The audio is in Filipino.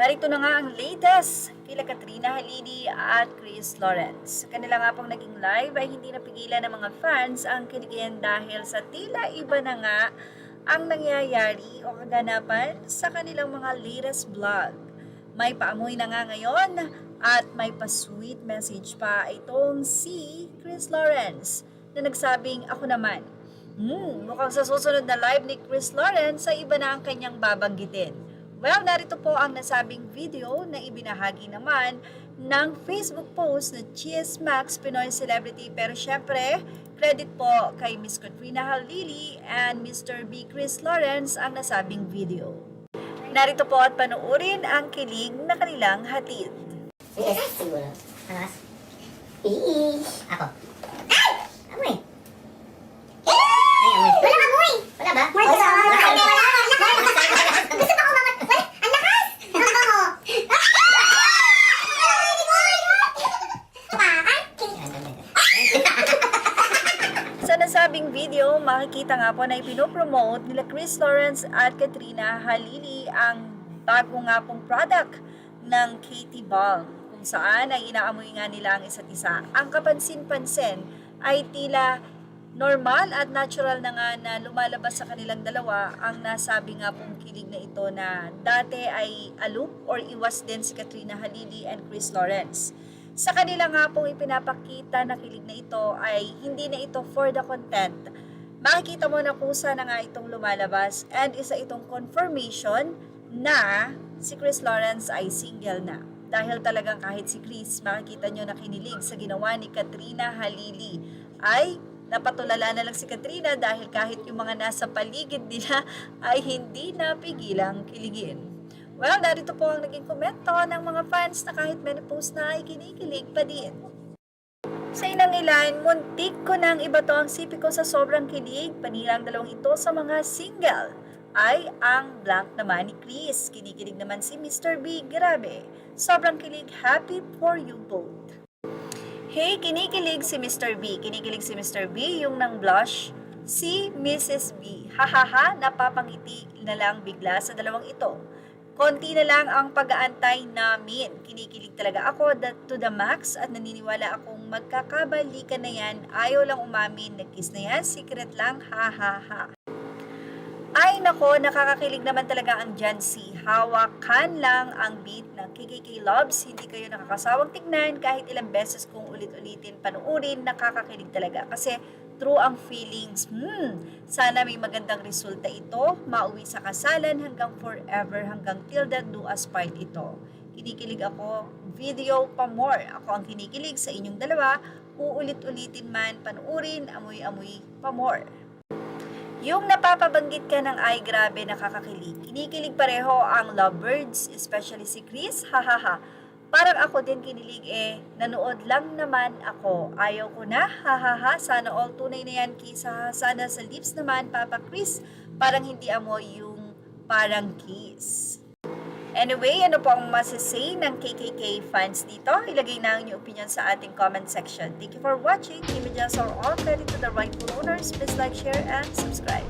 Narito na nga ang latest kila Katrina Halili at Chris Lawrence. Kanila nga pong naging live ay hindi napigilan ng mga fans ang kiligin dahil sa tila iba na nga ang nangyayari o kaganapan sa kanilang mga latest vlog. May paamoy na nga ngayon at may pa-sweet message pa itong si Chris Lawrence na nagsabing ako naman. Mukhang sa susunod na live ni Chris Lawrence ay iba na ang kanyang babanggitin. Well, narito po ang nasabing video na ibinahagi naman ng Facebook post na Cheers Max Pinoy Celebrity. Pero syempre, credit po kay Miss Katrina Halili and Mr. B. Chris Lawrence ang nasabing video. Narito po at panuorin ang kilig na kanilang hatid. Sige, siguro. Anas. Ako. Ay! Amoy! Ay, amoy. Walang amoy! Wala ba? Wala. Gusto pa ko mga... Ang lakas! Ang bango! Sa nasabing video, makikita nga po na ipinopromote nila Chris Lawrence at Katrina Halili ang bago nga pong product ng Katie Balm, kung saan ay inaamoy nga nila ang isa't isa. Ang kapansin-pansin ay tila normal at natural na nga na lumalabas sa kanilang dalawa ang nasabi nga pong kilig na ito na dati ay aloof or iwas din si Katrina Halili and Chris Lawrence. Sa kanila nga pong ipinapakita na kilig na ito ay hindi na ito for the content. Makikita mo na kusa na nga itong lumalabas and isa itong confirmation na si Chris Lawrence ay single na. Dahil talagang kahit si Chris, makikita nyo na kinilig sa ginawa ni Katrina Halili ay napatulala na lang si Katrina dahil kahit yung mga nasa paligid nila ay hindi napigilang kiligin. Well, narito po ang naging komento ng mga fans na kahit may post na ay kinikilig pa din. Sa inang ilan, muntik ko nang iba to ang sipi ko sa sobrang kilig. Panilang dalawang ito sa mga single ay ang blank naman ni Chris. Kinikilig naman si Mr. B. Grabe. Sobrang kilig. Happy for you both. Hey, kinikilig si Mr. B. Kinikilig si Mr. B, yung nang blush. Si Mrs. B. Hahaha, napapangiti na lang bigla sa dalawang ito. Konti na lang ang pag-aantay namin. Kinikilig talaga ako to the max at naniniwala akong magkakabalikan na yan. Ayaw lang umamin. Nag-kiss na yan. Secret lang. Hahaha. Ay nako, nakakakilig naman talaga ang Gen Z. Hawakan lang ang beat ng KKK Loves. Hindi kayo nakakasawang tignan kahit ilang beses kung ulit-ulitin panuorin. Nakakakilig talaga kasi true ang feelings. Sana may magandang resulta ito. Mauwi sa kasalan hanggang forever, hanggang till the do us part ito. Kinikilig ako. Video pa more. Ako ang kinikilig sa inyong dalawa. Uulit-ulitin man, panuorin, amoy-amoy pa more. Yung napapabanggit ka ng ay grabe nakakakilig. Kinikilig pareho ang lovebirds, especially si Chris. Hahaha. Parang ako din kinilig nanood lang naman ako. Ayaw ko na. Hahaha. Sana all tunay na yan kisa sana sa lips naman, Papa Chris. Parang hindi amoy yung parang kiss. Anyway, ano po ang masasay ng KKK fans dito? Ilagay na ang inyong opinion sa ating comment section. Thank you for watching. Images are all credit to the rightful owners. Please like, share, and subscribe.